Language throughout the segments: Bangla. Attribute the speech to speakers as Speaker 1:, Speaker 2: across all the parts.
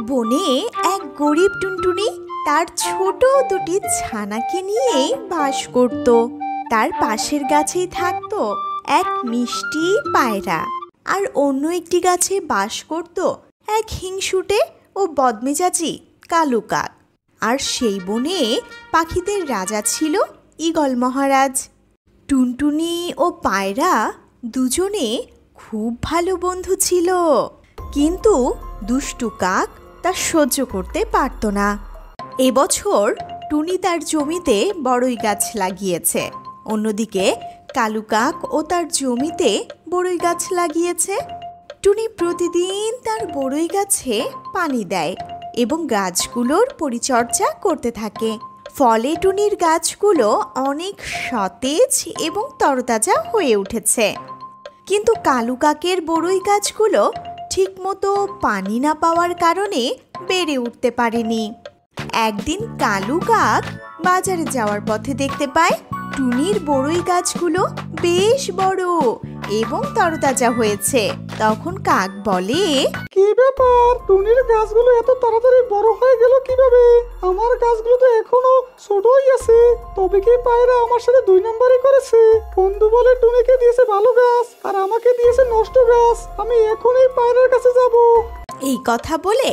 Speaker 1: বনে এক গরিব টুনটুনি তার ছোট দুটি ছানাকে নিয়ে বাস করত। তার পাশের গাছেই থাকতো এক মিষ্টি পায়রা, আর অন্য একটি গাছে বাস করত এক হিংসুটে ও বদমেজাজি কালু কাক। আর সেই বনে পাখিদের রাজা ছিল ঈগল মহারাজ। টুনটুনি ও পায়রা দুজনে খুব ভালো বন্ধু ছিল, কিন্তু দুষ্টু কাক তা সহ্য করতে পারত না। এবছর টুনি তার জমিতে বড়ই গাছ লাগিয়েছে, অন্যদিকে কালু কাক ও তার জমিতে বড়ই গাছ লাগিয়েছে। টুনি প্রতিদিন তার বড়ই গাছে পানি দেয় এবং গাছগুলোর পরিচর্যা করতে থাকে। ফলে টুনির গাছগুলো অনেক সতেজ এবং তরতাজা হয়ে উঠেছে। কিন্তু কালু কাকের বড়ই গাছগুলো ঠিকমতো পানি না পাওয়ার কারণে বেড়ে উঠতে পারেনি। একদিন কালু কাক বাজারে যাওয়ার পথে দেখতে পায় টুনির বড়ই গাছগুলো বেশ বড় এবং তরতাজা হয়েছে। তখন কাক বলে,
Speaker 2: কি ব্যাপার, টুনির গাছগুলো এত তাড়াতাড়ি বড় হয়ে গেল কিভাবে? আমার গাছগুলো তো এখনো ছোটই আছে। তবে কি পায়রা আমার সাথে 2 নম্বরই করেছে? বন্ধু বলে টুনিকে দিয়েছে ভালো গাছ আর আমাকে দিয়েছে নষ্ট গাছ। আমি এখনই পায়রার কাছে যাব।
Speaker 1: এই কথা বলে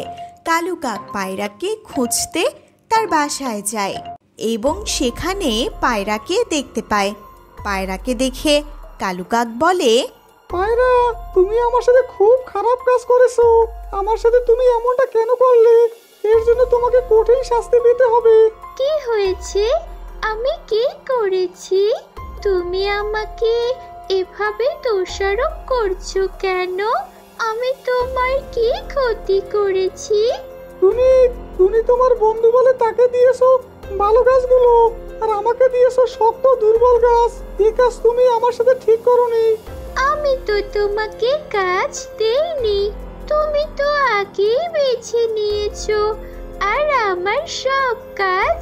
Speaker 1: কালু কাক পায়রাকে খুঁজতে তার বাসায় যায় এবং সেখানে পায়রাকে দেখতে পায়। পায়রাকে দেখে কালু কাক বলে,
Speaker 2: পায়রা, তুমি আমার সাথে খুব খারাপ কাজ করেছো। আমার সাথে তুমি এমনটা কেন করলে? এর জন্য তোমাকে কঠিন শাস্তি পেতে হবে।
Speaker 3: কি হয়েছে? আমি কি করেছি? তুমি আমাকে এভাবে দোষারোপ করছো কেন? আমি তোমার কি ক্ষতি করেছি?
Speaker 2: তুমি তোমার বন্ধু বলে তাকে দিয়েছো ভালো গাছগুলো আর আমাকে দিয়েছো শক্ত দুর্বল গাছ। এই কাজ তুমি আমার সাথে ঠিক করোনি।
Speaker 3: আমি তো তোমাকে গাছ দেইনি, তুমি তো আগেই বেছে নিয়েছো। আর আমার সব কাজ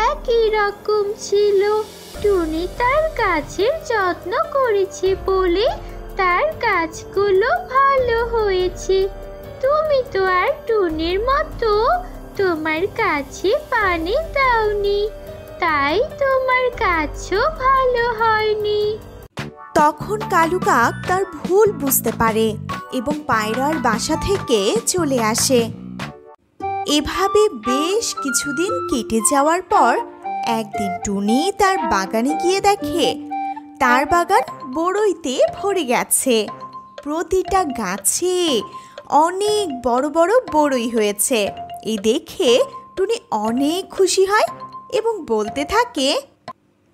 Speaker 3: একই রকম ছিল। টুনি তার গাছের যত্ন করেছে বলে তার গাছগুলো ভালো হয়েছে। তুমি তো আর টুনির মতো তোমার গাছে পানি দাওনি, তাই তোমার গাছও ভালো হয়নি।
Speaker 1: তখন কালু কাক তার ভুল বুঝতে পারে এবং পায়রার বাসা থেকে চলে আসে। এভাবে বেশ কিছুদিন কেটে যাওয়ার পর একদিন টুনি তার বাগানে গিয়ে দেখে তার বাগান বড়ইতে ভরে গেছে। প্রতিটা গাছে অনেক বড় বড় বড়ই হয়েছে। এই দেখে টুনি অনেক খুশি হয় এবং বলতে থাকে,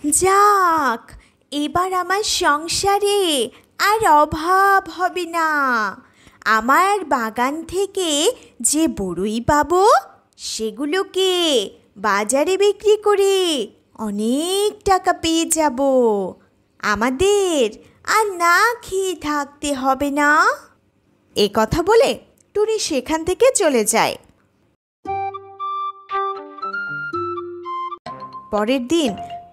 Speaker 1: যাক, এবার আমার সংসারে আর অভাব হবে না। আমার বাগান থেকে যে বড়ই পাবো সেগুলোকে বাজারে বিক্রি করে অনেক টাকা পেয়ে যাব। আমাদের আর না খেয়ে থাকতে হবে না। এ কথা বলে টুনি সেখান থেকে চলে যায়। পরের দিন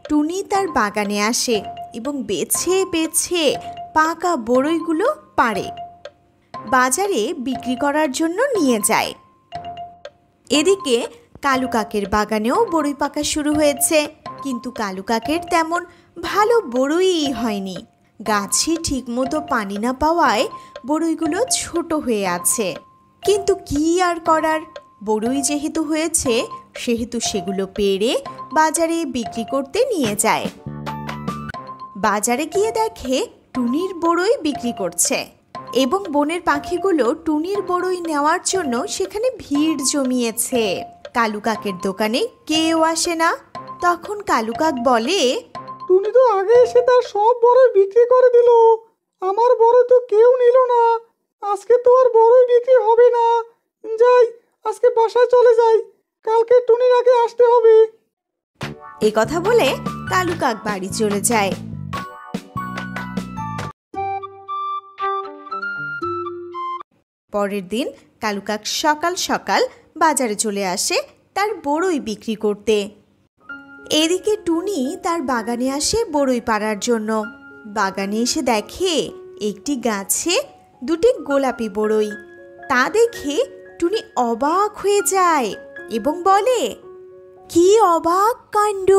Speaker 1: টুনি তার বাগানে আসে এবং বেছে বেছে পাকা বড়ইগুলো পাড়ে বাজারে বিক্রি করার জন্য নিয়ে যায়। এদিকে কালু কাকের বাগানেও বড়ই পাকা শুরু হয়েছে, কিন্তু কালু কাকের তেমন ভালো বড়ই হয়নি। গাছে ঠিকমতো পানি না পাওয়ায় বড়ইগুলো ছোট হয়ে আছে। কিন্তু কি আর করার, বড়ই যেহেতু হয়েছে সেহেতু সেগুলো পেড়ে বাজারে বিক্রি করতে নিয়ে যায়। বাজারে গিয়ে দেখে টুনির বড়ই বিক্রি করছে এবং বনের পাখিগুলো টুনির বড়ই নেওয়ার জন্য সেখানে ভিড় জমিয়েছে। কালু কাকের দোকানে কেউ আসে না। তখন কালু কাক বলে,
Speaker 2: টুনি তো আগে এসে তার সব বড়ই বিক্রি করে দিল। আমার বড়ই তো কেউ নিল না। আজকে তো আর বড়ই বিক্রি হবে না। যাই, আজকে বাসায় চলে যাই। কালকে টুনির আগে আসতে হবে।
Speaker 1: এই কথা বলে কালু কাক বাড়ি চলে যায়। পরের দিন কালু কাক সকাল সকাল বাজারে চলে আসে তার বড়ই বিক্রি করতে। এদিকে টুনি তার বাগানে আসে বড়ই পাড়ার জন্য। বাগানে এসে দেখে একটি গাছে দুটি গোলাপি বড়ই। তা দেখে টুনি অবাক হয়ে যায় এবং বলে, কি অবাক কাণ্ড!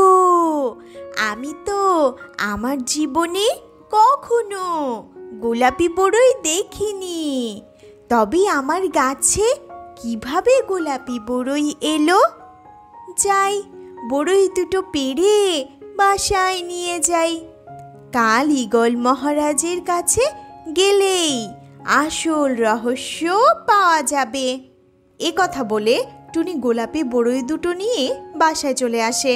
Speaker 1: আমি তো আমার জীবনে কখনো গোলাপি বড়ই দেখিনি। তবে আমার গাছে কিভাবে গোলাপি বড়ই এলো? যাই, বড়ই দুটো পেড়ে বাসায় নিয়ে যাই। কাল ঈগল মহারাজের কাছে গেলেই আসল রহস্য পাওয়া যাবে। এ কথা বলে টুনি গোলাপি বড়ই দুটো নিয়ে বাসায় চলে আসে।